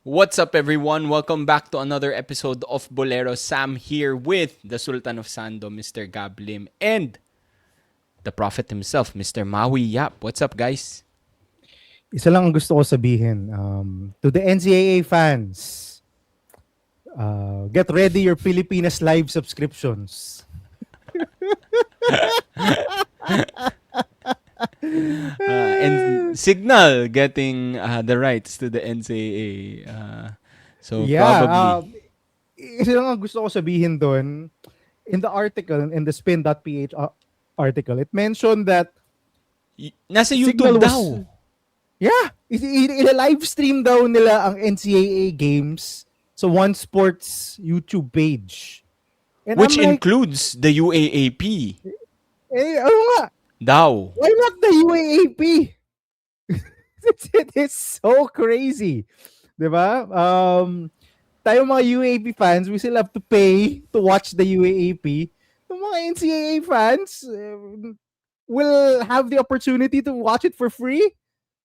What's up, everyone? Welcome back to another episode of Boleros. Sam here with the Sultan of Sando, Mr. Gab Lim, and the Prophet himself, Mr. Maui Yap. What's up, guys? Isa lang ang gusto ko sabihin. To the NCAA fans, get ready your Pilipinas Live subscriptions. And Signal getting the rights to the NCAA. So probably. Isa lang ang gusto ko sabihin doon. In the article, in the spin.ph article, it mentioned that Nasa Signal YouTube was, daw. yeah, ila-live stream daw nila ang NCAA games sa One Sports YouTube page. And Which I'm like, includes the UAAP. ano nga, Daw. why not the UAAP? It is so crazy. Diba? Tayo mga UAAP fans, we still have to pay to watch the UAAP. Yung mga NCAA fans will have the opportunity to watch it for free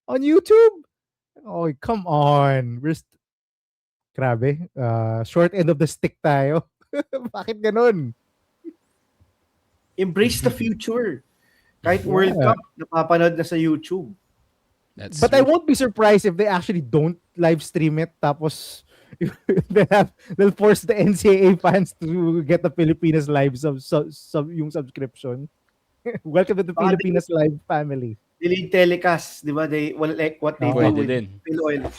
on YouTube. Oh, come on. Grabe. Short end of the stick tayo. Bakit ganun? Embrace the future. Kahit World Cup, napapanood na sa YouTube. But I won't be surprised if they actually don't live stream it. Tapos they'll force the NCAA fans to get the Pilipinas Live yung subscription. Welcome to the Pilipinas Live family. Delayed telecast, di ba? They like what they do with Filoil.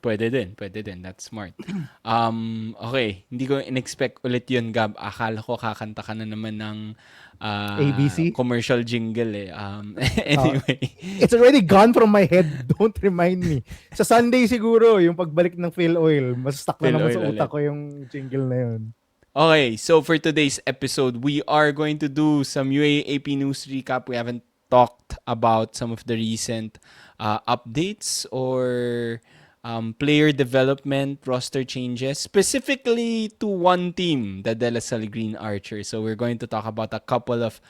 Pwede din. That's smart. Okay, hindi ko in-expect ulit yun, Gab. Akala ko kakanta ka na naman ng ABC? Commercial jingle eh. Anyway. It's already gone from my head. Don't remind me. Sa Sunday siguro, yung pagbalik ng Filoil, mas stuck na naman sa utak ko yung jingle na yun. Okay, so for today's episode, we are going to do some UAAP news recap. We haven't talked about some of the recent updates or player development, roster changes, specifically to one team, the De La Salle Green Archers. So we're going to talk about a couple of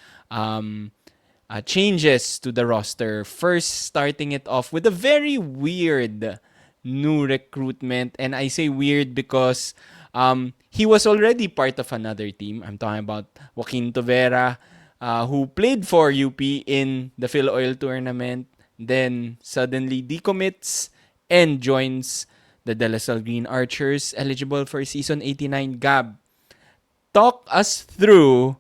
changes to the roster. First, starting it off with a very weird new recruitment. And I say weird because he was already part of another team. I'm talking about Joaquin Tovera, who played for UP in the Filoil tournament, then suddenly decommits and joins the De La Salle Green Archers, eligible for season 89. Gab, talk us through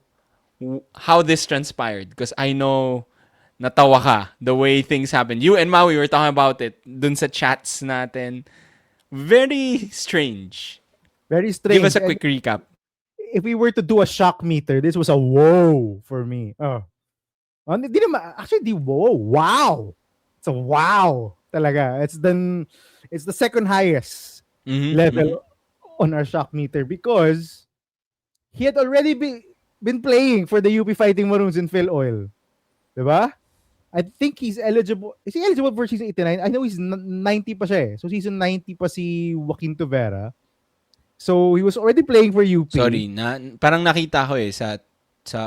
how this transpired, because I know natawa ka the way things happened. You and Maui were talking about it dun sa chats natin. Very strange. Very strange. Give us a quick recap. If we were to do a shock meter, this was a whoa for me. Di naman, actually, di whoa. Wow. It's a wow. Talaga. It's the second highest level on our shock meter because he had already been playing for the UP Fighting Maroons in Filoil. Diba? I think he's eligible. Is he eligible for season 89? I know he's 90 pa siya eh. So season 90 pa si Joaquin Tovera. So he was already playing for UP. Sorry, parang nakita ko eh sa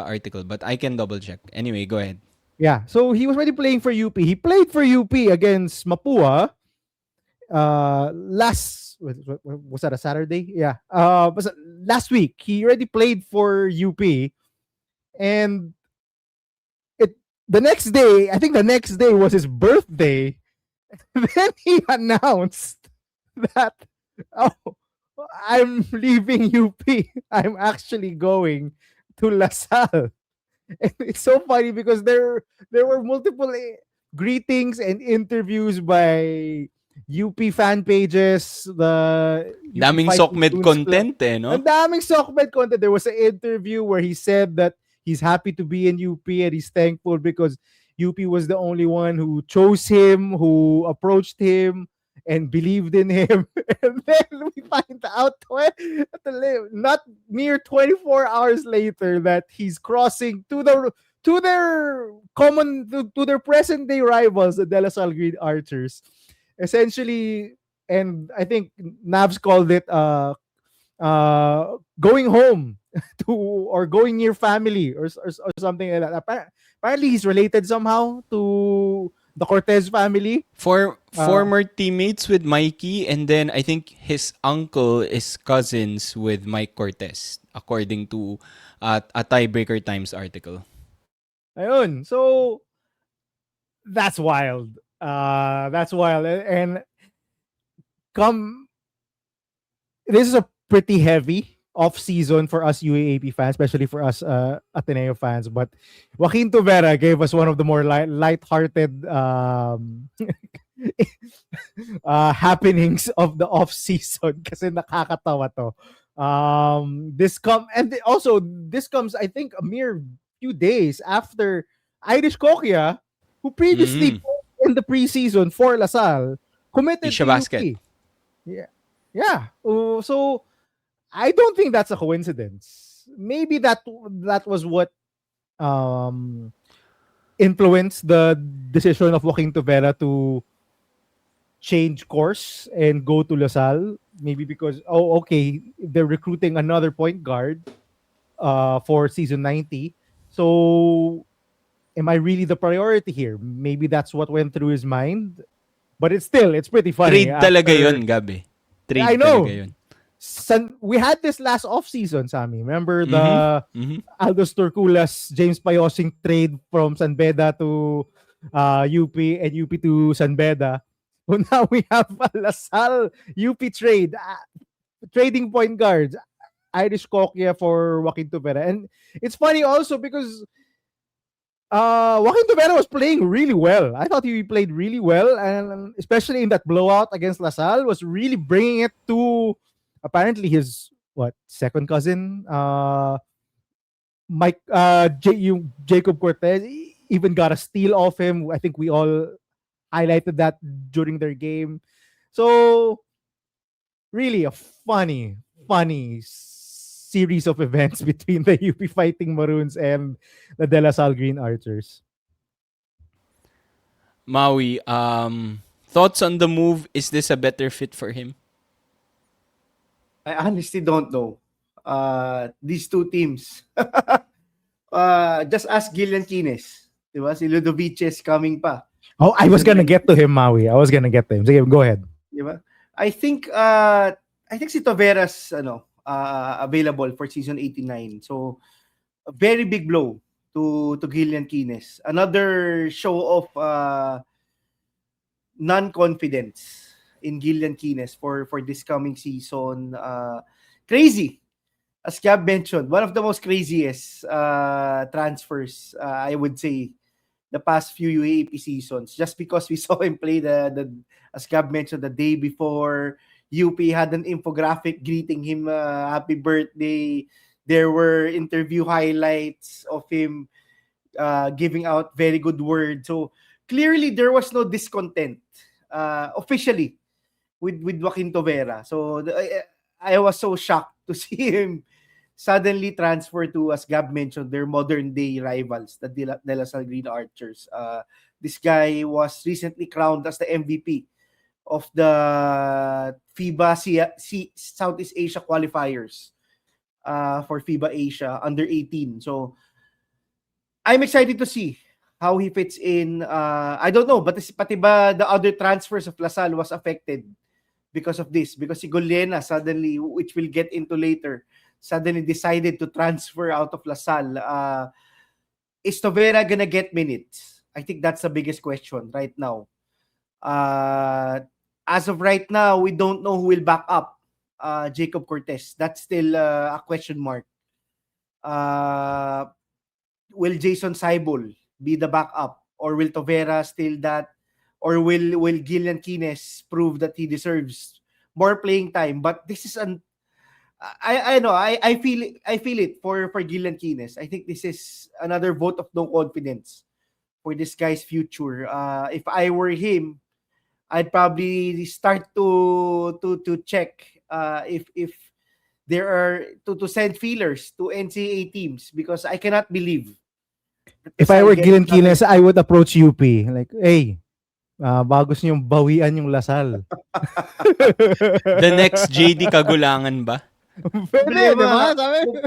article, but I can double check. Anyway, go ahead. Yeah, so he was already playing for UP. He played for UP against Mapua was that a Saturday? Yeah. Last week he already played for UP, and the next day was his birthday. Then he announced that, I'm leaving UP. I'm actually going to La Salle. And it's so funny because there were multiple greetings and interviews by UP fan pages. The daming SOCMED content eh, no? Ang daming SOCMED content. There was an interview where he said that he's happy to be in UP and he's thankful because UP was the only one who chose him, who approached him, and believed in him. And then we find out not mere 24 hours later that he's crossing to their present day rivals, the De La Salle Green Archers. Essentially, and I think Navs called it going home or going near family or something like that. Apparently he's related somehow to the Cortez family. Former teammates with Mikey, and then I think his uncle is cousins with Mike Cortez, according to a Tiebreaker Times article. Ayun. So that's wild. That's wild. And come, this is a pretty heavy off season for us UAAP fans, especially for us Ateneo fans. But Joaquin Tovera gave us one of the more lighthearted happenings of the off season kasi nakakatawa to. This comes I think a mere few days after Irish Kokia, who previously played in the preseason for LaSalle, committed Isha to Basket. UP. Yeah. Yeah. So I don't think that's a coincidence. Maybe that was what influenced the decision of Joaquin Tovera to change course and go to LaSalle. Maybe because okay, they're recruiting another point guard for season 90. So am I really the priority here? Maybe that's what went through his mind. But it's pretty funny. Trade talaga yun, Gabi. Trade I know. talaga yun. We had this last off-season, Sammy. Remember the Aldous Torculas, James Payosing trade from San Beda to UP and UP to San Beda. So now we have a LaSalle UP trade. Trading point guards. Irish Kokia for Joaquin Tovera. And it's funny also because Joaquin Tovera was playing really well. I thought he played really well, and especially in that blowout against LaSalle, was really bringing it to apparently his second cousin, Jacob Cortez. Even got a steal off him. I think we all highlighted that during their game. So really a funny series of events between the UP Fighting Maroons and the De La Salle Green Archers. Maui, thoughts on the move? Is this a better fit for him? I honestly don't know. These two teams. Just ask Gillian Kines. Diba? Si Ludovices coming pa. Oh, I was gonna get to him, Maui. I was gonna get to him. Sige, go ahead. Diba? I think si Tovera's available for season 89. So a very big blow to Gillian Kines. Another show of non-confidence in Gillian Kines for this coming season. Crazy. As Gab mentioned, one of the most craziest transfers, I would say, the past few UAAP seasons. Just because we saw him play as Gab mentioned, the day before, UP had an infographic greeting him happy birthday. There were interview highlights of him giving out very good words. So clearly there was no discontent officially with Joaquin Tovera. So I was so shocked to see him suddenly transfer to, as Gab mentioned, their modern day rivals, the De La Salle Green Archers. This guy was recently crowned as the MVP of the FIBA Southeast Asia qualifiers for FIBA Asia under 18. So I'm excited to see how he fits in. I don't know, but pati ba the other transfers of LaSalle was affected because of this? Because si Gollena suddenly, which we'll get into later, suddenly decided to transfer out of LaSalle. Is Tovera gonna get minutes? I think that's the biggest question right now. As of right now, we don't know who will back up Jacob Cortez. That's still a question mark. Will Jason Saibol be the backup, or will Tovera still that, or will Gillian Kines prove that he deserves more playing time? But this is I know I feel it for Gillian Kines. I think this is another vote of no confidence for this guy's future. If I were him, I'd probably start to check if there are to send feelers to NCAA teams, because I cannot believe. If I were Gillian Kines, I would approach UP like, hey, bagos niyong bawian yung LaSalle. The next JD Kagulangan ba?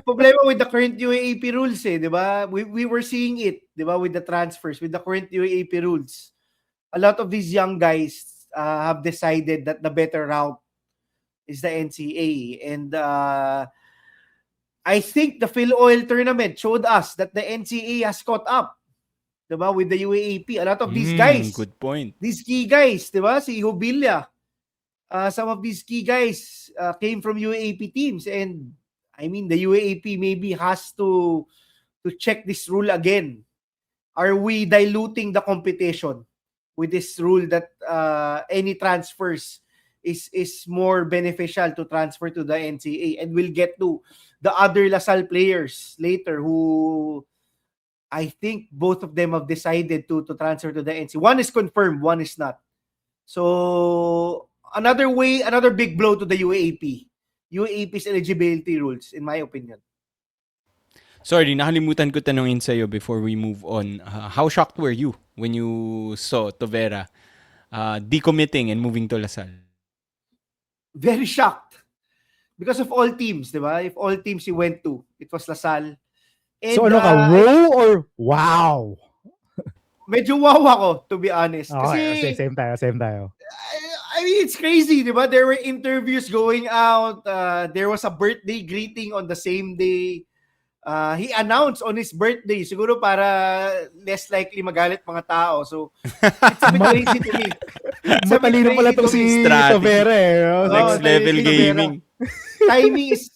Problema with the current UAAP rules, di ba? We were seeing it, di ba, with the transfers, with the current UAAP rules. a lot of these young guys have decided that the better route is the NCAA. And I think the Filoil tournament showed us that the NCAA has caught up, diba, with the UAAP. A lot of these guys, Good point. these key guys, diba, si Hubilla, some of these key guys came from UAAP teams. And I mean, the UAAP maybe has to check this rule again. Are we diluting the competition with this rule that any transfers is more beneficial to transfer to the NCAA? And we'll get to the other LaSalle players later who I think both of them have decided to transfer to the NCAA. One is confirmed, one is not. So another big blow to the UAAP. UAAP's eligibility rules, in my opinion. Sorry, nakalimutan ko tanungin sa'yo before we move on. How shocked were you when you saw Tovera decommitting and moving to LaSalle? Very shocked. Because of all teams, di ba? If all teams he went to, it was LaSalle. And, So ano ka, wow or wow? Medyo wow ako, to be honest. Okay, Kasi, same tayo. I mean, it's crazy, di ba? There were interviews going out. There was a birthday greeting on the same day. He announced on his birthday, siguro para less likely magalit mga tao. So, it's a bit crazy to me. Matalino pala itong si Strategy. Tovera eh. Next level Tovera. gaming. Timing is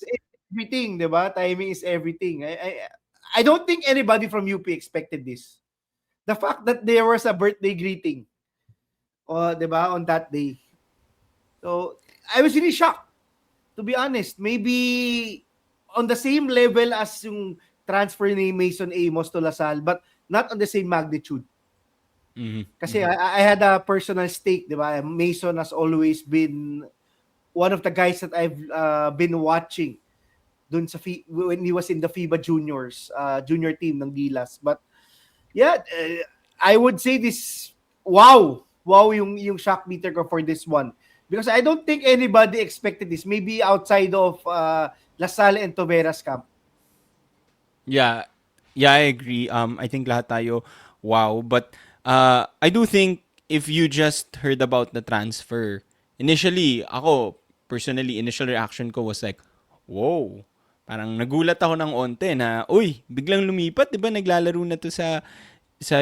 everything, di ba? Timing is everything. I don't think anybody from UP expected this. The fact that there was a birthday greeting, di ba, on that day. So, I was really shocked, to be honest. Maybe on the same level as yung transfer ni Mason Amos to LaSalle, but not on the same magnitude. Kasi I had a personal stake, di ba? Mason has always been one of the guys that I've been watching dun sa when he was in the FIBA juniors, junior team ng Gilas. But yeah, I would say this, wow yung shock meter ko for this one. Because I don't think anybody expected this. Maybe outside of LaSalle and Tovera's camp. Yeah, I agree. I think lahat tayo wow, but I do think if you just heard about the transfer, initially ako personally initial reaction ko was like, whoa. Parang nagulat ako ng onte na, uy, biglang lumipat, 'di ba? Naglalaro na to sa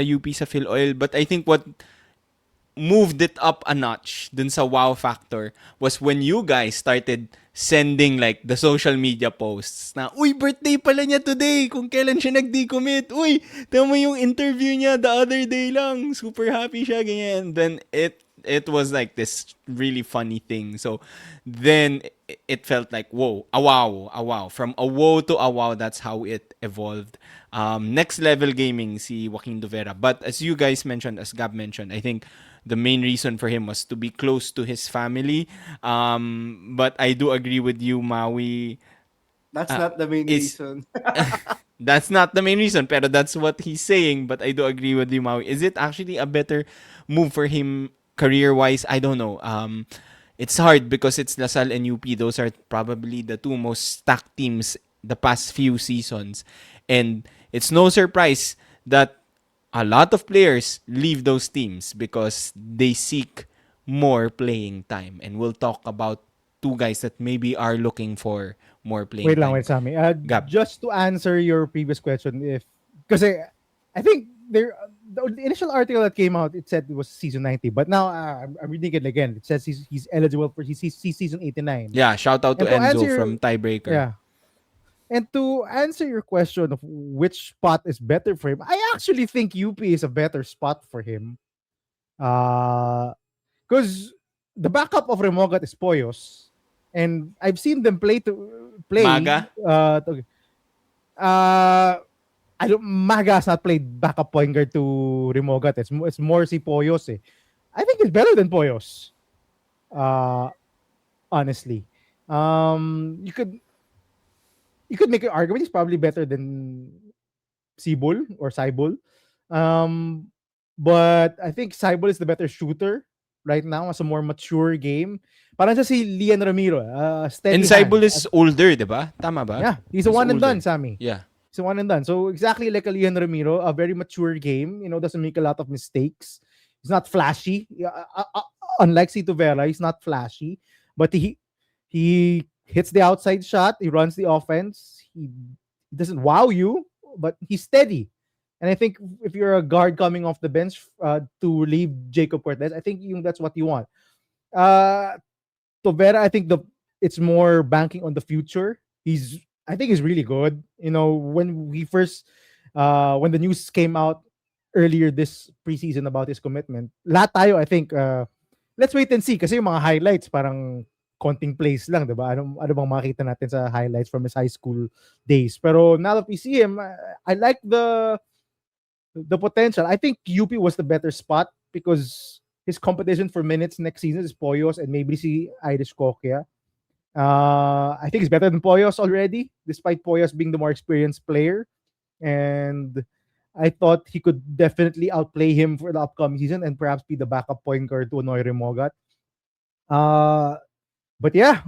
UP sa Filoil. But I think what moved it up a notch dun sa wow factor was when you guys started sending like the social media posts na, uy, birthday pala niya today, kung kailan siya nag-decommit, uy, tama yung interview niya the other day lang, super happy siya, ganyan. Then it was like this really funny thing. So then it felt like, whoa, a wow. From a whoa to a wow, that's how it evolved. Next level gaming, si Joaquin Tovera. But as you guys mentioned, as Gab mentioned, I think the main reason for him was to be close to his family. But I do agree with you, Maui. That's not the main reason. That's not the main reason, pero that's what he's saying. But I do agree with you, Maui. Is it actually a better move for him career-wise? I don't know. It's hard because it's LaSalle and UP. Those are probably the two most stacked teams the past few seasons. And it's no surprise that a lot of players leave those teams because they seek more playing time. And we'll talk about two guys that maybe are looking for more playing time. Wait, Sammy. Gab. Just to answer your previous question, because I think the initial article that came out, it said it was season 90, but now I'm reading it again. It says he's eligible for season 89. Yeah, shout out to And Enzo from Tiebreaker. Yeah. And to answer your question of which spot is better for him, I actually think UP is a better spot for him. Because the backup of Remogat is Poyos. And I've seen them play. Maga? Maga has not played backup point guard to Remogat. It's more si Poyos eh. I think it's better than Poyos. Honestly. You could make an argument he's probably better than Sibol or Saibol. But I think Saibol is the better shooter right now as a more mature game. Parang siya si Lian Ramiro. Steady And Saibol hand. is older, di ba? Tama ba? Yeah, he's a one and older. done, Sammy. Yeah. He's a one and done. So exactly like a Lian Ramiro, a very mature game. Doesn't make a lot of mistakes. He's not flashy. Unlike si Tovera, he's not flashy, but he hits the outside shot. He runs the offense. He doesn't wow you, but he's steady. And I think if you're a guard coming off the bench to relieve Jacob Cortez, I think that's what you want. Uh, Tovera, I think it's more banking on the future. I think he's really good. When the news came out earlier this preseason about his commitment, lahat tayo, I think, let's wait and see. Kasi yung mga highlights, parang konting plays lang, diba? Ano bang makita natin sa highlights from his high school days? Pero now that we see him, I like the potential. I think UP was the better spot because his competition for minutes next season is Poyos and maybe si Irish Kokia. I think he's better than Poyos already, despite Poyos being the more experienced player. And I thought he could definitely outplay him for the upcoming season and perhaps be the backup point guard to Noy Remogat. But yeah,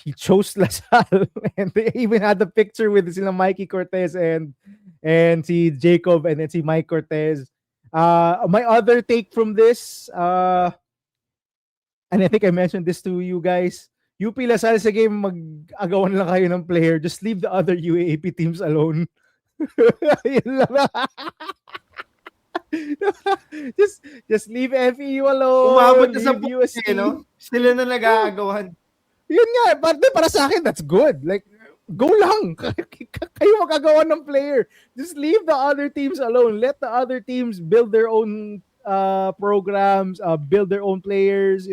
he chose LaSalle, and they even had the picture with sila Mikey Cortez and si Jacob and then si Mike Cortez. My other take from this, and I think I mentioned this to you guys, UP LaSalle sa game, mag-agawan lang kayo ng player. Just leave the other UAAP teams alone. Yun lang. just leave FEU alone. Umabot na sa leave UST. no? Sila na nag-aagawan. Yun nga, para sa akin, that's good. Like, go lang. Kayo magagawa ng player. Just leave the other teams alone. Let the other teams build their own programs, build their own players,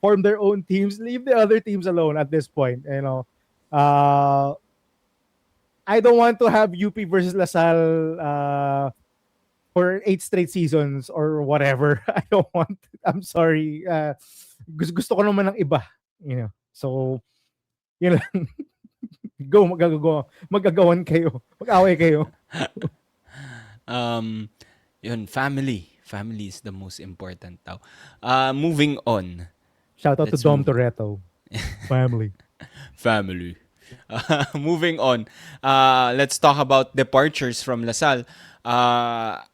form their own teams. Leave the other teams alone at this point, I don't want to have UP versus LaSalle for 8 straight seasons or whatever. I don't want. I'm sorry. Gusto ko naman ng iba, So, yun lang. Go, magagawan kayo. Mag-away kayo. Yun, family. Family is the most important daw. Moving on. Shout out to Dom Toretto. Family. Family. Moving on. Let's talk about departures from LaSalle.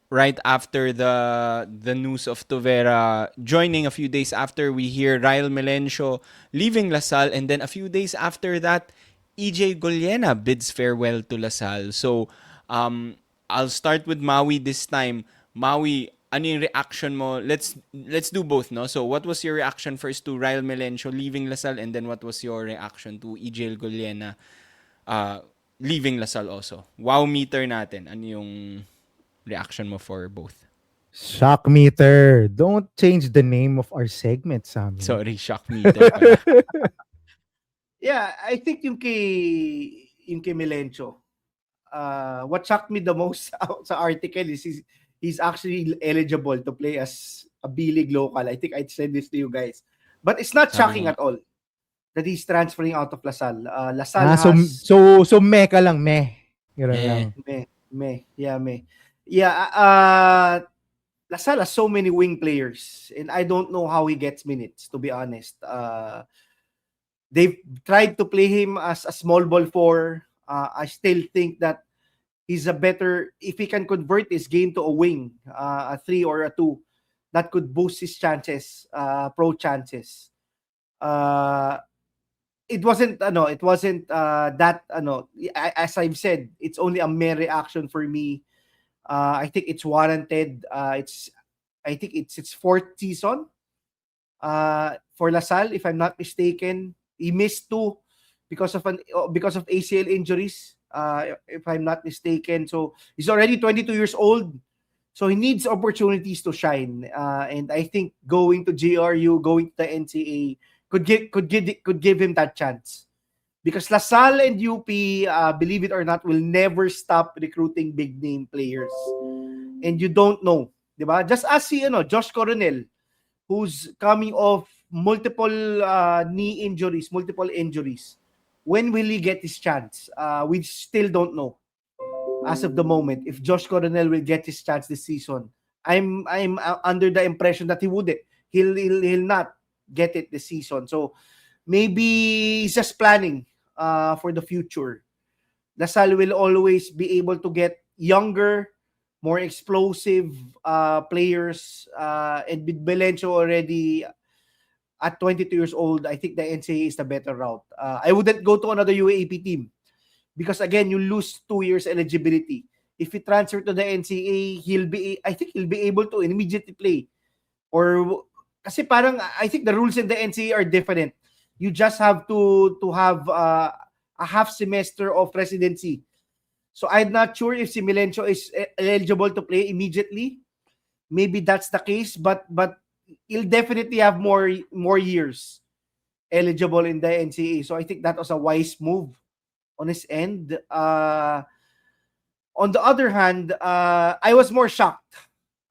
Right after the news of Tovera joining, a few days after, we hear Rhyle Melencio leaving LaSalle, and then a few days after that, EJ Gollena bids farewell to LaSalle. So, I'll start with Maui this time. Maui, ano yung reaction mo? Let's do both, no? So, what was your reaction first to Rhyle Melencio leaving LaSalle, and then what was your reaction to EJ Gollena leaving LaSalle also? Wow meter natin. Ano yung reaction mo for both? Shock meter. Don't change the name of our segment, Sammy. Sorry, shock meter pala. Yeah, I think yung kay Melencio, what shocked me the most sa article is he's actually eligible to play as a B-League local. I think I'd said this to you guys. But it's not shocking at all that he's transferring out of LaSalle. LaSalle has... So meh ka lang, meh. Lang. Meh. Yeah, LaSalle has so many wing players, and I don't know how he gets minutes, to be honest. They've tried to play him as a small ball 4. I still think that he's a better, if he can convert his game to a wing, a 3 or a 2, that could boost his chances, pro chances. It wasn't that, as I've said, it's only a mere reaction for me. I think it's warranted. I think it's its 4th season for LaSalle, if I'm not mistaken. He missed 2 because of ACL injuries, if I'm not mistaken. So he's already 22 years old. So he needs opportunities to shine. And I think going to GRU, going to the NCAA could give him that chance. Because LaSalle and UP, believe it or not, will never stop recruiting big name players. And you don't know, diba? Just as Josh Coronel, who's coming off multiple knee injuries, multiple injuries. When will he get his chance? We still don't know as of the moment if Josh Coronel will get his chance this season. I'm under the impression that he wouldn't. He'll not get it this season. So maybe he's just planning for the future. LaSalle will always be able to get younger more explosive players. And with Melencio already at 22 years old, I think the NCAA is the better route. I wouldn't go to another UAAP team because again, you lose 2 years eligibility. If you transfer to the NCAA, I think he'll be able to immediately play. Or kasi parang I think the rules in the NCAA are different. You just have to have a half semester of residency. So I'm not sure if si Melencio is eligible to play immediately. Maybe that's the case, but he'll definitely have more years eligible in the NCAA. So I think that was a wise move on his end. On the other hand, I was more shocked,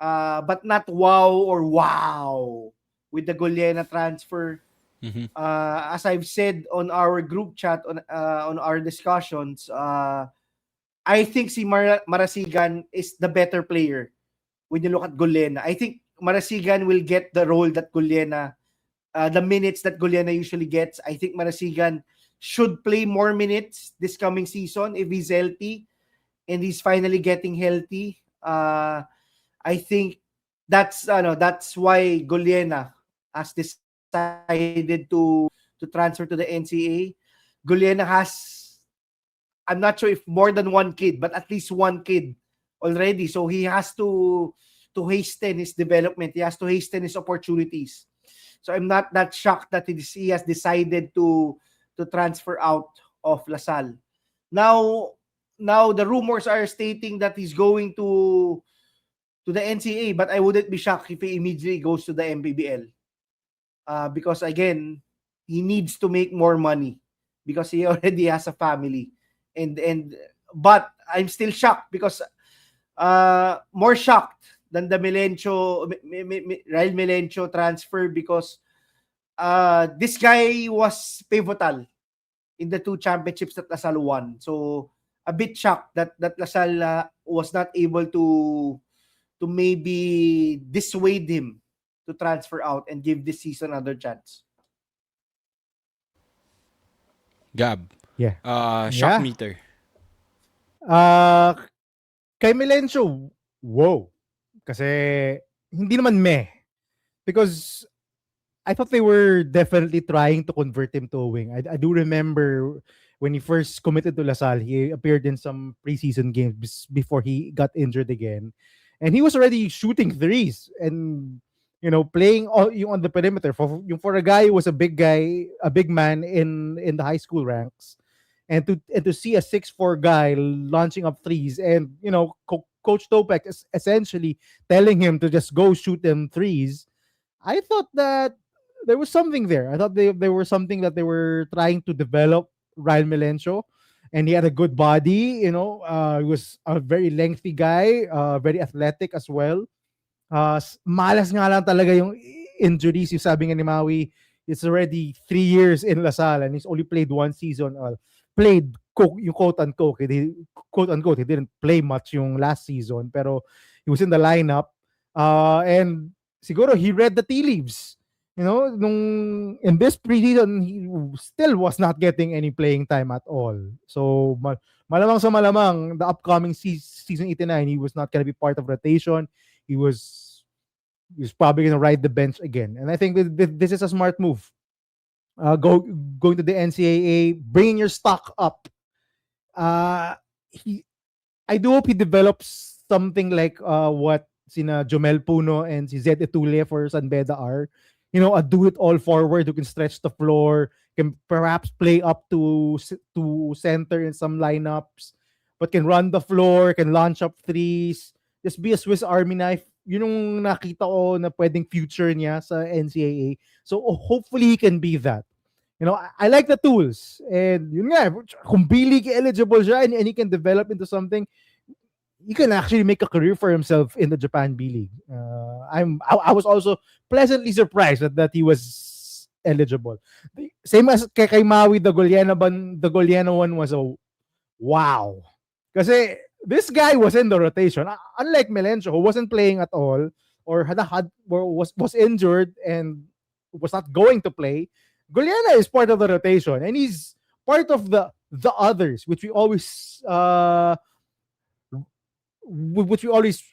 but not wow with the Gollena transfer. Mhm. As I've said on our group chat on our discussions, I think si Marasigan is the better player when you look at Gollena. I think Marasigan will get the role that Gollena, the minutes that Gollena usually gets. I think Marasigan should play more minutes this coming season if he's healthy and he's finally getting healthy. I think that's why Gollena has decided to transfer to the NCAA. Gollena has, I'm not sure if more than one kid, but at least one kid already. So he has to hasten his development. He has to hasten his opportunities. So I'm not that shocked that he has decided to transfer out of LaSalle. Now the rumors are stating that he's going to the NCAA, but I wouldn't be shocked if he immediately goes to the MPBL. Because again, he needs to make more money because he already has a family. But I'm still shocked because more shocked than the Rhyle Melencio transfer because this guy was pivotal in the 2 championships that LaSalle won. So a bit shocked that LaSalle was not able to maybe dissuade him to transfer out and give this season another chance. Gab, Yeah. shock Yeah. meter. Uh, Kay Melencio, wow. Kasi hindi naman meh. Because I thought they were definitely trying to convert him to a wing. I do remember when he first committed to LaSalle, he appeared in some preseason games before he got injured again. And he was already shooting threes and playing on the perimeter for a guy who was a big guy, a big man in the high school ranks. And to see a 6'4" guy launching up threes and Coach Topek is essentially telling him to just go shoot them threes. I thought that there was something there. I thought there was something that they were trying to develop Rhyle Melencio, and he had a good body. He was a very lengthy guy, very athletic as well. Malas nga lang talaga yung injuries. Yung sabi nga ni Maui, it's already 3 years in LaSalle and he's only played one season. Played yung quote unquote, he didn't play much yung last season, pero he was in the lineup. And siguro he read the tea leaves. In this preseason, he still was not getting any playing time at all. So, malamang sa malamang, the upcoming season 89, he was not going to be part of rotation. He was probably going to ride the bench again. And I think this is a smart move. Going to the NCAA, bringing your stock up. I do hope he develops something like what sina Jomel Puno and si Zed Etule for San Beda are. A do-it-all forward who can stretch the floor, can perhaps play up to center in some lineups, but can run the floor, can launch up threes, just be a Swiss Army knife. Yun yung nakita ko na pwedeng future niya sa NCAA. So hopefully he can be that. I like the tools. And yun nga, kung B-League eligible siya and he can develop into something, he can actually make a career for himself in the Japan B-League. I was also pleasantly surprised that he was eligible. Same as kay Maui, the Gollena one was a wow. Kasi this guy was in the rotation. Unlike Melencio, who wasn't playing at all or was injured and was not going to play, Gollena is part of the rotation and he's part of the others, which we always which we always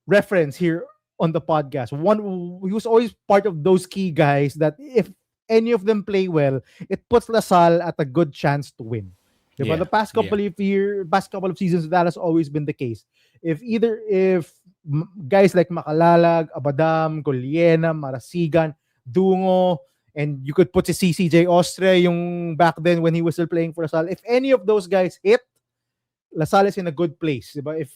reference here on the podcast. One, he was always part of those key guys that if any of them play well, it puts LaSalle at a good chance to win. Diba? Yeah. The past Yeah. past couple of seasons, that has always been the case. If guys like Makalalag, Abadam, Gollena, Marasigan, Dungo, and you could put si CCJ Ostre yung back then when he was still playing for LaSalle. If any of those guys hit, LaSalle is in a good place. Diba?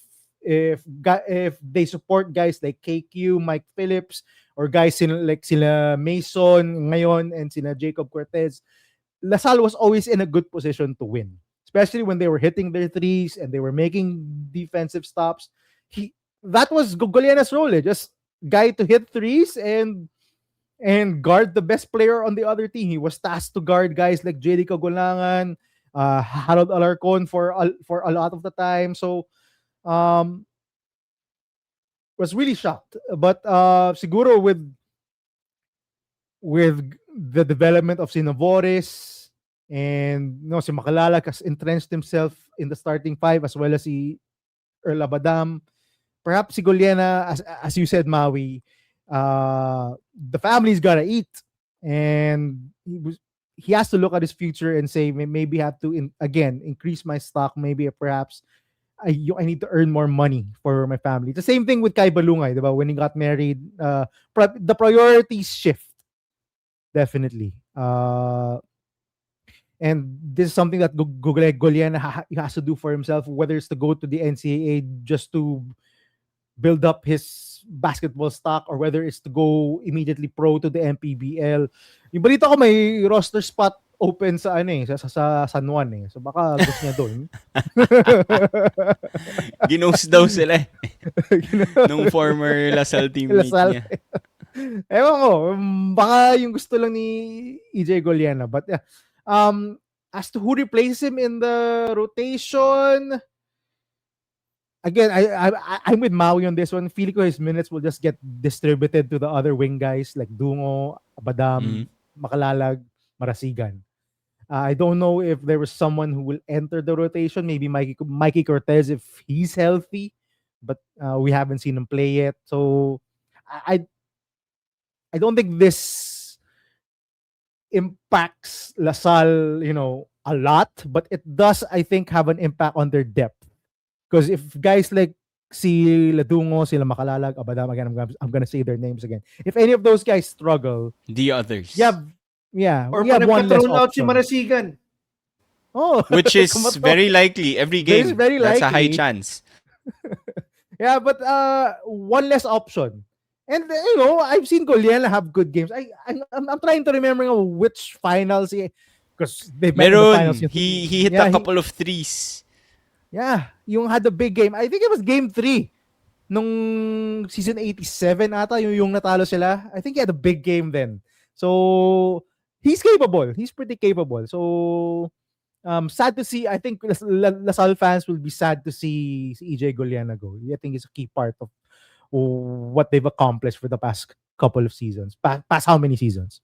If they support guys like KQ, Mike Phillips, or guys like sila Mason ngayon and sila Jacob Cortez, LaSalle was always in a good position to win, especially when they were hitting their threes and they were making defensive stops. That was Gollena's role, just guy to hit threes and guard the best player on the other team. He was tasked to guard guys like JD Kagulangan, Harold Alarcon for a lot of the time. So was really shocked. But siguro with the development of Sinovores and si Makalalag has entrenched himself in the starting five as well as si Earl Abadam. Perhaps si Gollena, as you said, Maui, the family's gotta eat, and he has to look at his future and say maybe have to increase my stock. Maybe perhaps I need to earn more money for my family. The same thing with Kai Balungay, diba? When he got married, the priorities shift definitely. And this is something that Gollena has to do for himself, whether it's to go to the NCAA just to build up his basketball stock or whether it's to go immediately pro to the MPBL. Yung balita ko may roster spot open sa sa San Juan eh. So baka gusto niya doon. Ginos daw sila nung former LaSalle teammate niya. Ewan ko, baka yung gusto lang ni EJ Gollena. But yeah, as to who replaces him in the rotation, again, I'm with Maui on this one. Feeling ko his minutes will just get distributed to the other wing guys like Dungo, Abadam, Makalalag, Marasigan. I don't know if there was someone who will enter the rotation. Maybe Mikey Cortez if he's healthy, but we haven't seen him play yet. So I don't think this impacts LaSalle, a lot, but it does, I think, have an impact on their depth. Because if guys like si Ladungo, sila Makalalag, Abadam, again, I'm gonna say their names again. If any of those guys struggle, the others. Or we have one less out si option. Marasigan. Oh, which is very likely every game. That's a high chance. Yeah, but one less option. And I've seen Gollena have good games. I'm trying to remember which finals because they met in the finals. He hit a couple of threes. Yeah, yung had a big game. I think it was game 3 nung season 87 ata yung natalo sila. I think he had a big game then. So he's capable. He's pretty capable. So sad to see. I think LaSalle fans will be sad to see EJ Gollena go. I think it's a key part of what they've accomplished for the past couple of seasons. Past how many seasons?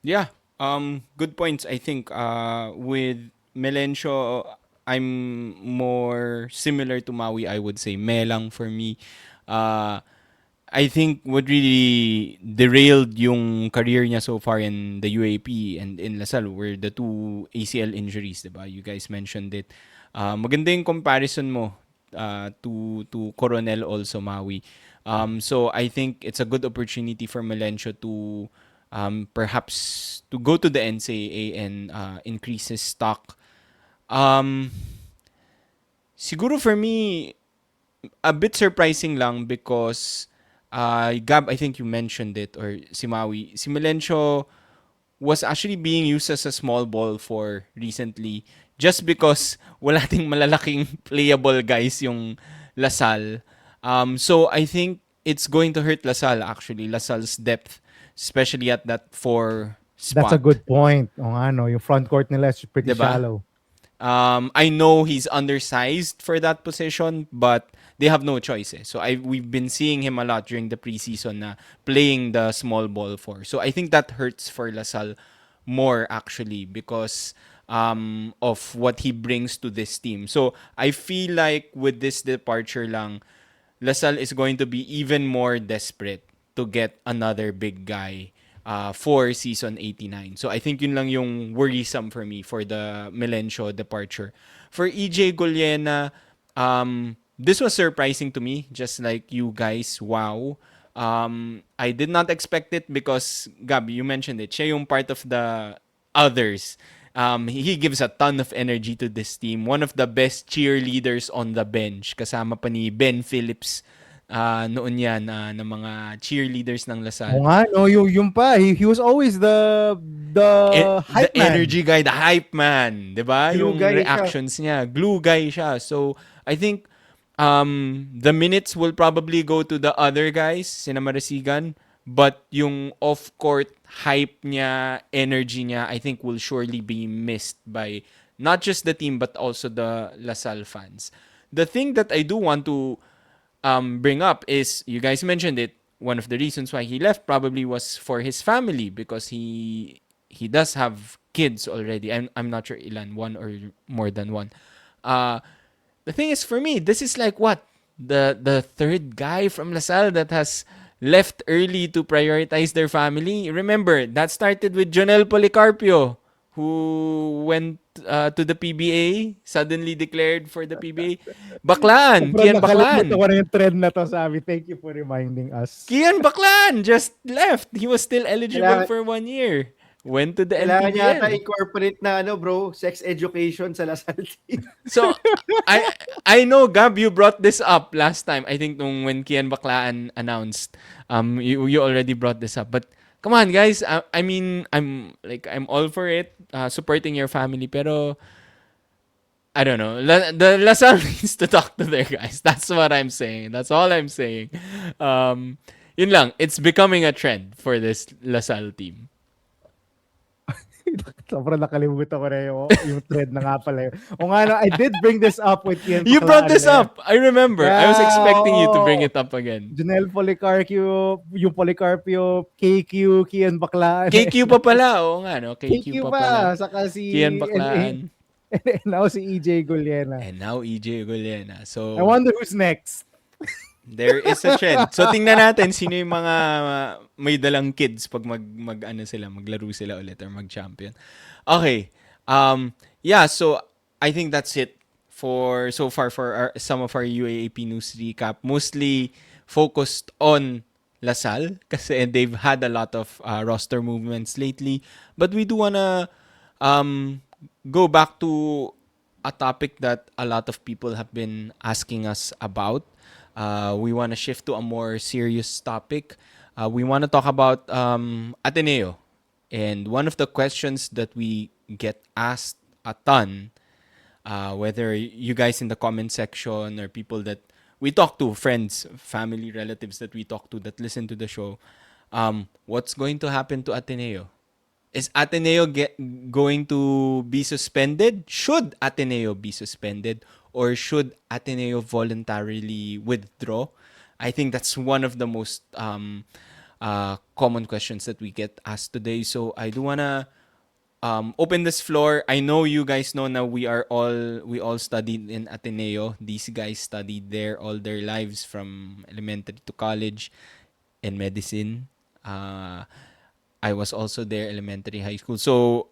Yeah. Good points. I think with Melencio, I'm more similar to Maui, I would say. Melang for me. I think what really derailed yung career niya so far in the UAP and in LaSalle were the 2 ACL injuries, diba? You guys mentioned it. Maganda yung comparison mo to Coronel also, Maui. So I think it's a good opportunity for Melencio to perhaps to go to the NCAA and increase his stock. Siguro for me, a bit surprising lang because Gab, I think you mentioned it, or si Maui, si Melencio was actually being used as a small ball for recently just because wala ting malalaking playable guys yung LaSalle. So I think it's going to hurt LaSalle actually, LaSalle's depth, especially at that 4 spot. That's a good point. Yung front court nila is pretty shallow. I know he's undersized for that position, but they have no choice. So we've been seeing him a lot during the preseason na playing the small ball 4. So I think that hurts for LaSalle more actually because of what he brings to this team. So I feel like with this departure lang, LaSalle is going to be even more desperate to get another big guy for season 89. So I think yun lang yung worrisome for me for the Melencio departure. For EJ Gollena, this was surprising to me, just like you guys. Wow. I did not expect it because, Gab, you mentioned it. Siya yung part of the others. He gives a ton of energy to this team. One of the best cheerleaders on the bench. Kasama pa ni Ben Phillips noon yan ng mga cheerleaders ng Oo Lasal. nga, no, yung pa, he was always the The hype man. energy guy, the hype man, 'di ba? Glue Yung guy siya. reactions niya, glue guy siya. So, I think the minutes will probably go to the other guys, sina Marasigan, but yung off-court hype niya, energy niya, I think will surely be missed by not just the team but also the LaSalle fans. The thing that I do want to bring up is, you guys mentioned it, one of the reasons why he left probably was for his family because he does have kids already. I'm not sure ilan, one or more than one. Uh the thing is, for me, this is like what, the third guy from LaSalle that has left early to prioritize their family. Remember, that started with Jonel Policarpio, who went to the PBA, suddenly declared for the PBA. Baklan, Sobrang Kian nakalimutan Baklan. ko na yung trend na to, sabi. Thank you for reminding us. Kian Baklan just left. He was still eligible Kailangan, for 1 year. Went to the kailangan yata NPBL. incorporate na bro, sex education sa Lasal team. So I know, Gab, you brought this up last time. I think when Kian Baklaan announced, you already brought this up. But come on, guys. I mean, I'm all for it, supporting your family. Pero I don't know. The LaSalle needs to talk to their guys. That's what I'm saying. That's all I'm saying. Yun lang. It's becoming a trend for this LaSalle team. Sobrang nakalimutan ko na yung trend na nga pala yun. O nga, no, I did bring this up with Kian You brought this Paclaan, up. I remember. I was Yeah, expecting you to bring oo. it up again. Janelle Policarpio, yung Policarpio, KQ, Kian Baklaan. KQ pa pala. Oo nga, no? KQ KQ pa pala. pa, saka si, Kian and Baklaan. now si EJ Gollena. And now EJ Gollena. I So, wonder who's next. there is a trend. So, tingnan natin sino yung mga may dalang kids pag maglaro sila ulit or mag-champion. Okay. Yeah, so I think that's it for so far for some of our UAAP news recap. Mostly focused on LaSalle kasi they've had a lot of roster movements lately. But we do wanna go back to a topic that a lot of people have been asking us about. We want to shift to a more serious topic. We want to talk about Ateneo. And one of the questions that we get asked a ton, whether you guys in the comment section or people that we talk to, friends, family, relatives that we talk to that listen to the show, what's going to happen to Ateneo? Is Ateneo going to be suspended? Should Ateneo be suspended? Or should Ateneo voluntarily withdraw? I think that's one of the most common questions that we get asked today. So I do wanna open this floor. I know you guys know now we all studied in Ateneo. These guys studied there all their lives from elementary to college in medicine. I was also there elementary, high school. So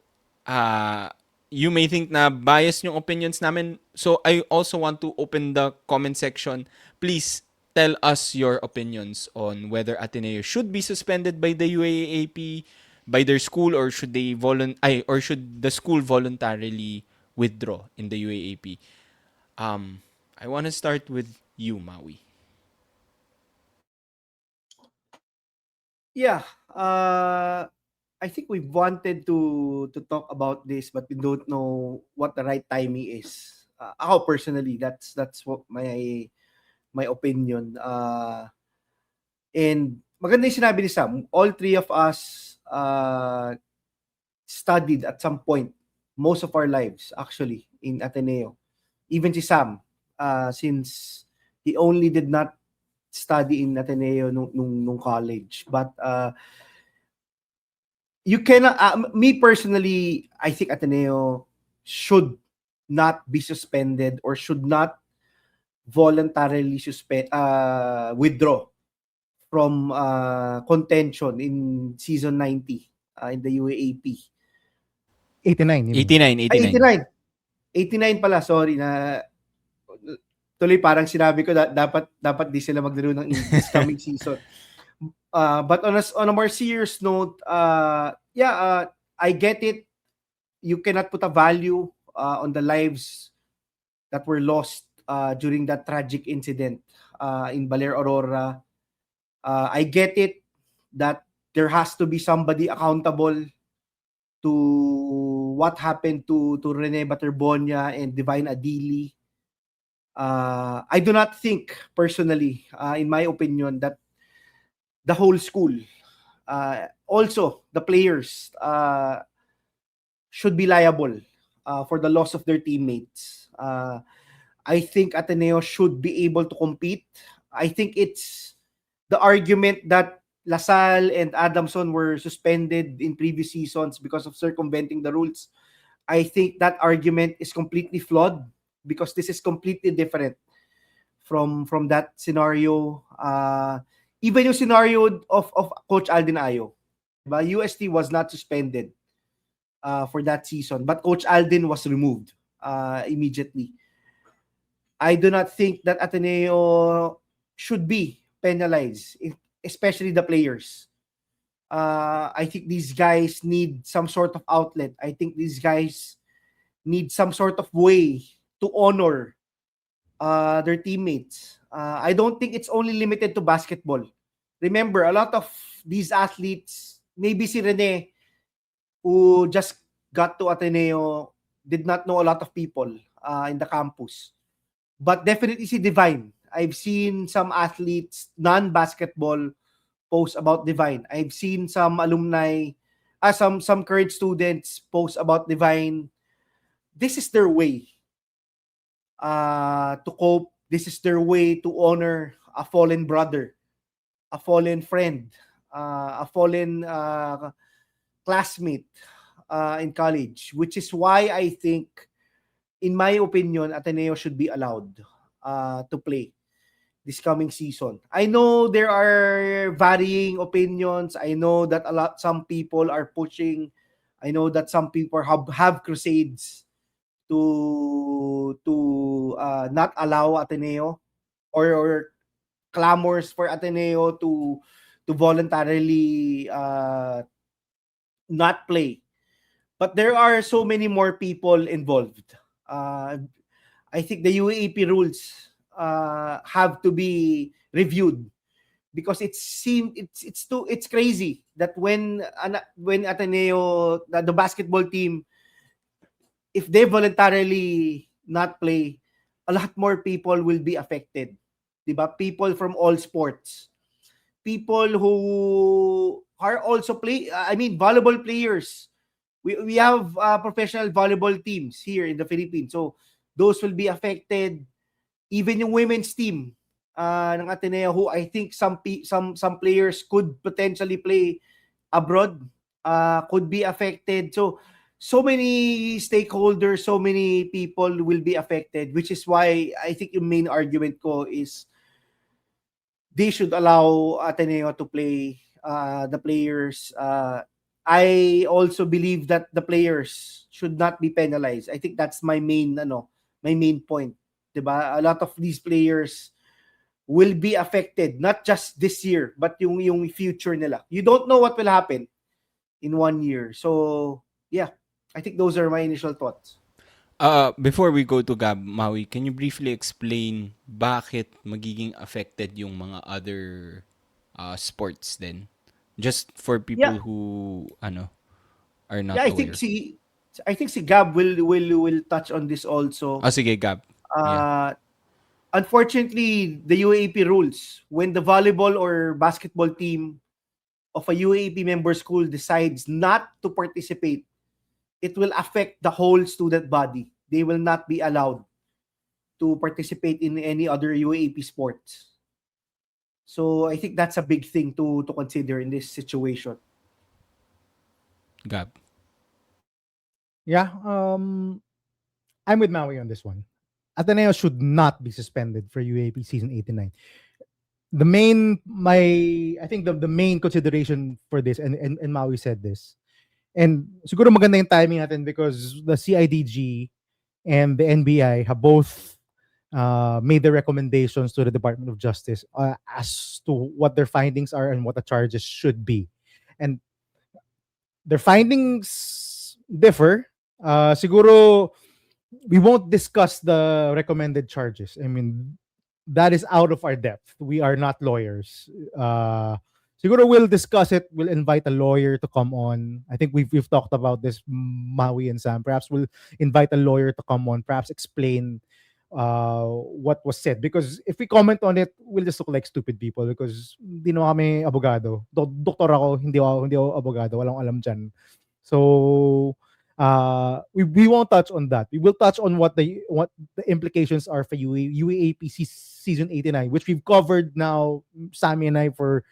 you may think na biased yung opinions namin. So I also want to open the comment section. Please tell us your opinions on whether Ateneo should be suspended by the UAAP, by their school, or should or should the school voluntarily withdraw in the UAAP. I want to start with you, Maui. Yeah. I think we wanted to talk about this, but we don't know what the right timing is. Ako personally, that's what my opinion. And maganda yung sinabi ni Sam. All three of us studied at some point, most of our lives actually, in Ateneo. Even si Sam, since he only did not study in Ateneo nung college. But you cannot, me personally, I think Ateneo should not be suspended or should not voluntarily withdraw from contention in season 90 in the UAAP. 89, you mean? 89, Ay, 89. 89 pala, sorry na tuloy parang sinabi ko dapat di sila maglaro ng this coming season. But on a more serious note, I get it. You cannot put a value on the lives that were lost during that tragic incident in Baler Aurora. I get it that there has to be somebody accountable to what happened to Rene Baterbonia and Divine Adili. I do not think personally, in my opinion, that the whole school, also the players, should be liable for the loss of their teammates. I think Ateneo should be able to compete. I think it's the argument that LaSalle and Adamson were suspended in previous seasons because of circumventing the rules. I think that argument is completely flawed because this is completely different from that scenario. Even yung scenario of Coach Alden Ayo. Diba? UST was not suspended for that season, but Coach Alden was removed immediately. I do not think that Ateneo should be penalized, especially the players. I think these guys need some sort of outlet. I think these guys need some sort of way to honor their teammates. I don't think it's only limited to basketball. Remember, a lot of these athletes, maybe si Rene, who just got to Ateneo, did not know a lot of people in the campus. But definitely si Divine. I've seen some athletes, non-basketball, post about Divine. I've seen some alumni, some current students post about Divine. This is their way to cope. This is their way to honor a fallen brother, a fallen friend, a fallen classmate in college, which is why I think, in my opinion, Ateneo should be allowed to play this coming season. I know there are varying opinions. I know that some people are pushing. I know that some people have crusades to not allow Ateneo or clamors for Ateneo to voluntarily not play. But there are so many more people involved. I think the UAAP rules have to be reviewed because it's crazy that when Ateneo, the basketball team, if they voluntarily not play, a lot more people will be affected. Diba? People from all sports. People who are also volleyball players. We have professional volleyball teams here in the Philippines. So those will be affected. Even yung women's team ng Ateneo, who I think some players could potentially play abroad, could be affected. So many stakeholders, so many people will be affected, which is why I think yung main argument ko is they should allow Ateneo to play the players. I also believe that the players should not be penalized. I think that's my main point. Diba? A lot of these players will be affected, not just this year, but yung future nila. You don't know what will happen in 1 year. So, yeah, I think those are my initial thoughts. Before we go to Gab, Maui, can you briefly explain bakit magiging affected yung mga other sports then? Just for people who are not I aware. think si Gab will touch on this also. Sige, Gab. Unfortunately, the UAAP rules, when the volleyball or basketball team of a UAAP member school decides not to participate, it will affect the whole student body. They will not be allowed to participate in any other UAAP sports. So I think that's a big thing to consider in this situation. Gab. Yeah. I'm with Maui on this one. Ateneo should not be suspended for UAP season 89. I think the main consideration for this, and Maui said this, and siguro maganda yung timing natin because the CIDG and the NBI have both made the recommendations to the Department of Justice as to what their findings are and what the charges should be. And their findings differ. Siguro we won't discuss the recommended charges. I mean, that is out of our depth. We are not lawyers. Siguro we'll discuss it. We'll invite a lawyer to come on. I think we've talked about this, Maui and Sam. Perhaps we'll invite a lawyer to come on. Perhaps explain what was said. Because if we comment on it, we'll just look like stupid people. Because hindi naman kami abogado. Doktor ako, hindi ako abogado. Walang alam dyan. So we won't touch on that. We will touch on what the implications are for UAAP season 89, which we've covered now, Sammy and I, for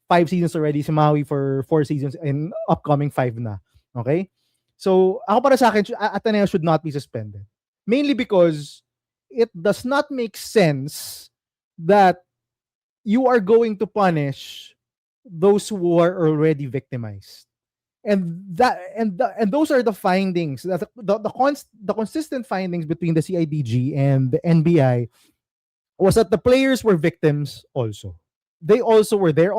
5 seasons already, si Maui for 4 seasons, and upcoming 5 na. Okay? So, ako para sa akin, Ateneo should not be suspended. Mainly because it does not make sense that you are going to punish those who are already victimized. And those are the findings, the consistent findings between the CIDG and the NBI was that the players were victims also. They also were there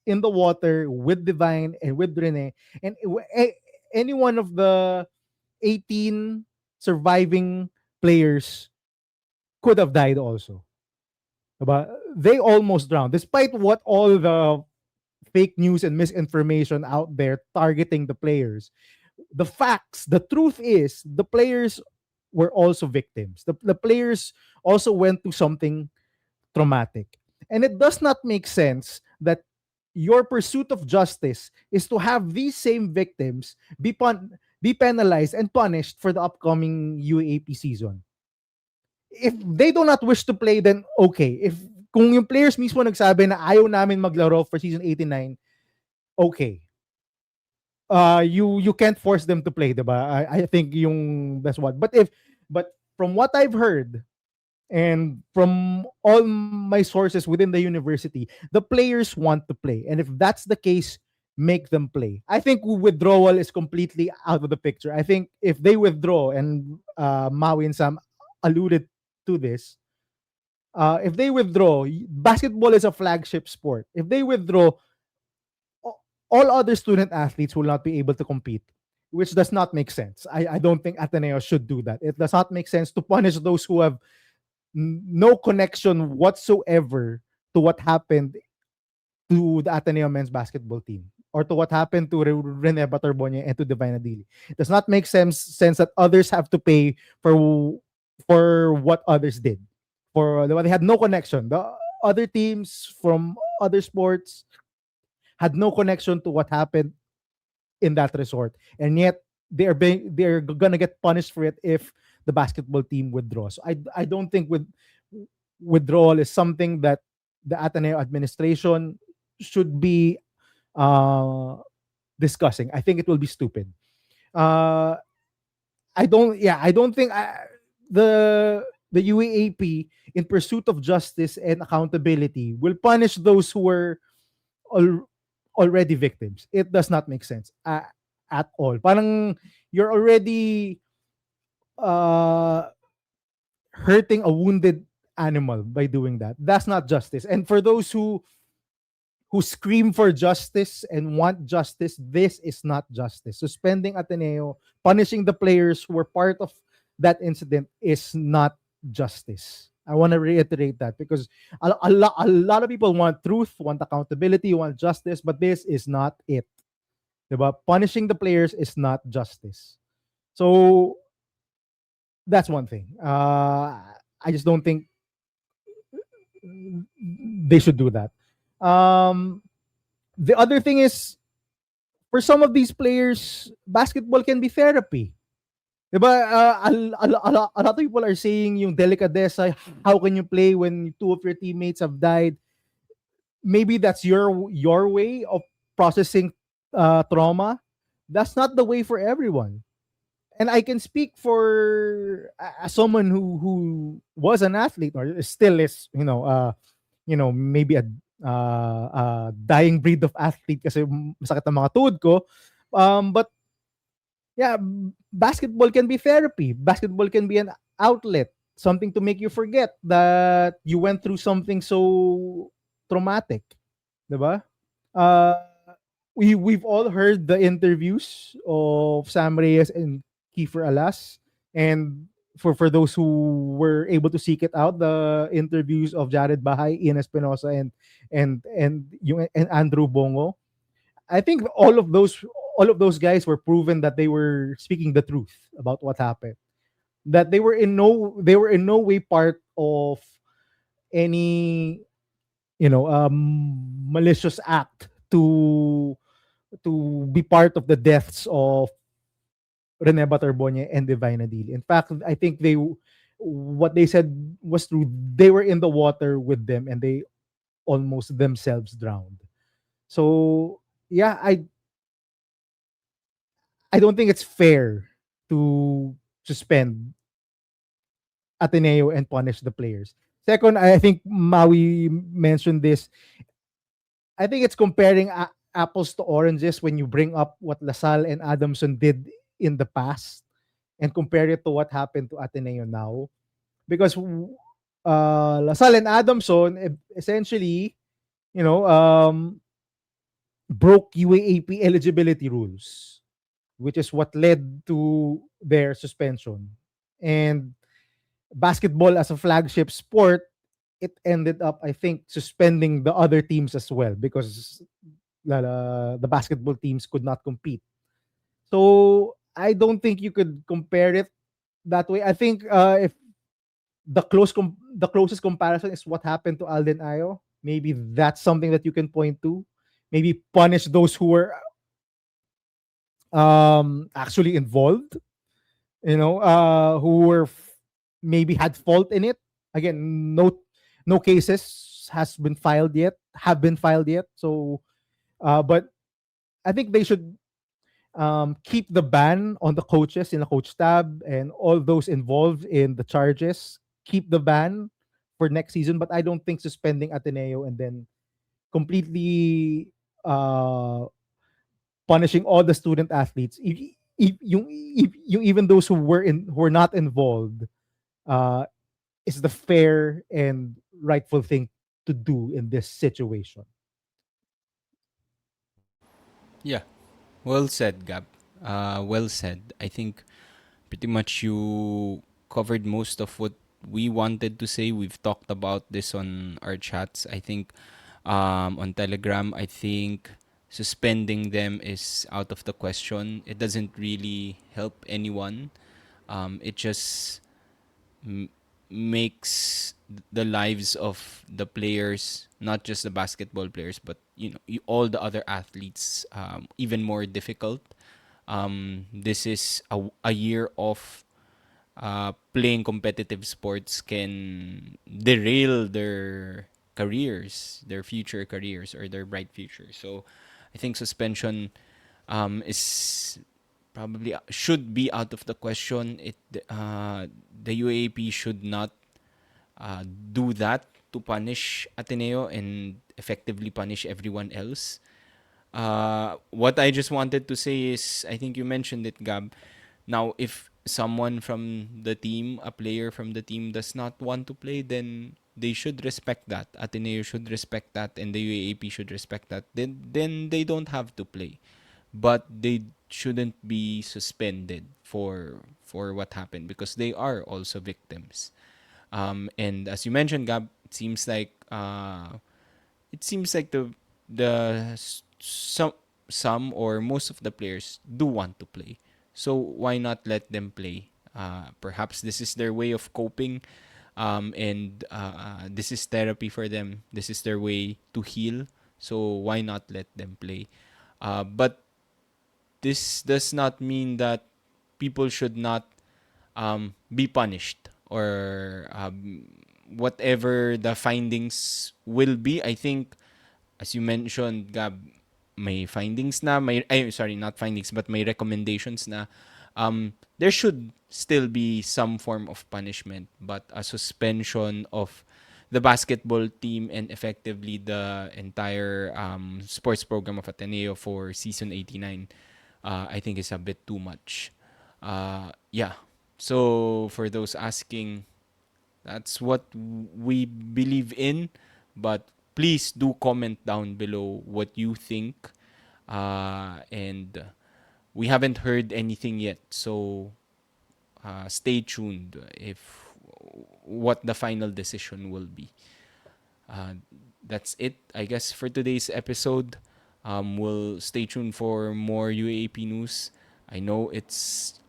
in the water with Divine and with Rene, and any one of the 18 surviving players could have died also. But they almost drowned, despite what all the fake news and misinformation out there targeting the players. The truth is, the players were also victims. The players also went through something traumatic. And it does not make sense that your pursuit of justice is to have these same victims be penalized and punished for the upcoming UAP season. If they do not wish to play, then okay. If kung yung players mismo nagsabi na ayaw namin maglaro for season 89, okay. You can't force them to play, diba? I think yung that's what. But from what I've heard and from all my sources within the university, the players want to play. And if that's the case, make them play. I think withdrawal is completely out of the picture. I think if they withdraw, and Maui and Sam alluded to this, if they withdraw, basketball is a flagship sport. If they withdraw, all other student athletes will not be able to compete, which does not make sense. I don't think Ateneo should do that. It does not make sense to punish those who have no connection whatsoever to what happened to the Ateneo men's basketball team or to what happened to Rene Batarbonia and to Divine Adili. It does not make sense that others have to pay for what others did. They had no connection. The other teams from other sports had no connection to what happened in that resort, and yet they're gonna get punished for it if the basketball team withdraws. I don't think withdrawal is something that the Ateneo administration should be discussing. I think it will be stupid. I don't think the UAAP, in pursuit of justice and accountability, will punish those who were already victims. It does not make sense at all. Parang you're already hurting a wounded animal by doing that. That's not justice. And for those who scream for justice and want justice, this is not justice. Suspending Ateneo, punishing the players who were part of that incident is not justice. I want to reiterate that because a lot of people want truth, want accountability, want justice, but this is not it. Diba? Punishing the players is not justice. So that's one thing. I just don't think they should do that. The other thing is, for some of these players, basketball can be therapy. Diba? A lot of people are saying yung delicadeza, how can you play when 2 of your teammates have died? Maybe that's your way of processing trauma. That's not the way for everyone. and I can speak for someone who was an athlete or still is, maybe a dying breed of athlete kasi masakit ang mga tuhod ko. But yeah, basketball can be therapy. Basketball can be an outlet, something to make you forget that you went through something so traumatic, 'di ba? Uh, we've all heard the interviews of Sam Reyes and Kiefer Alas, and for those who were able to seek it out, the interviews of Jared Bahay, Ian Espinosa, and Andrew Bongo. I think all of those guys were proven that they were speaking the truth about what happened. That they were in no way part of any malicious act to be part of the deaths of Rene Batarboñe and Divina Dili. In fact, I think what they said was true. They were in the water with them and they almost themselves drowned. So yeah, I don't think it's fair to suspend Ateneo and punish the players. Second, I think Maui mentioned this. I think it's comparing apples to oranges when you bring up what LaSalle and Adamson did in the past and compare it to what happened to Ateneo now. Because LaSalle and Adamson essentially, you know, broke UAAP eligibility rules, which is what led to their suspension. And basketball as a flagship sport, it ended up, I think, suspending the other teams as well because the basketball teams could not compete. So I don't think you could compare it that way. I think if the closest comparison is what happened to Alden Ayo, maybe that's something that you can point to. Maybe punish those who were actually involved, who maybe had fault in it. Again, no cases have been filed yet. So but I think they should keep the ban on the coaches in the coach tab and all those involved in the charges. Keep the ban for next season, but I don't think suspending Ateneo and then completely uh, punishing all the student athletes, even those who were not involved, uh, is the fair and rightful thing to do in this situation. Yeah. Well said, Gab. Well said. I think pretty much you covered most of what we wanted to say. We've talked about this on our chats. I think on Telegram, I think suspending them is out of the question. It doesn't really help anyone. It just m- makes the lives of the players, not just the basketball players, but all the other athletes, even more difficult. This is a year of playing competitive sports can derail their careers, their future careers, or their bright future. So I think suspension is probably should be out of the question. The UAP should not do that to punish Ateneo and effectively punish everyone else. What I just wanted to say is, I think you mentioned it, Gab. Now, if someone from the team, a player from the team, does not want to play, then they should respect that. Ateneo should respect that, and the UAAP should respect that. Then they don't have to play, but they shouldn't be suspended for what happened because they are also victims. And as you mentioned, Gab, it seems like some or most of the players do want to play. So why not let them play? Perhaps this is their way of coping, and this is therapy for them. This is their way to heal. So why not let them play? But this does not mean that people should not be punished or whatever the findings will be. I think, as you mentioned, Gab, may findings na, may, sorry, not findings, but may recommendations na there should still be some form of punishment, but a suspension of the basketball team and effectively the entire sports program of Ateneo for season 89, I think is a bit too much. Yeah. So for those asking, that's what we believe in. But please do comment down below what you think. And we haven't heard anything yet. So stay tuned if what the final decision will be. Uh, that's it, I guess, for today's episode. We'll stay tuned for more UAAP news. I know it's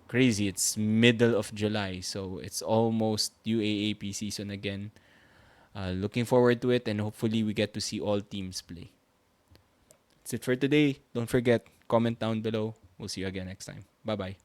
crazy. It's middle of July, so it's almost UAAP season again. Looking forward to it, and hopefully we get to see all teams play. That's it for today. Don't forget, comment down below. We'll see you again next time. Bye bye.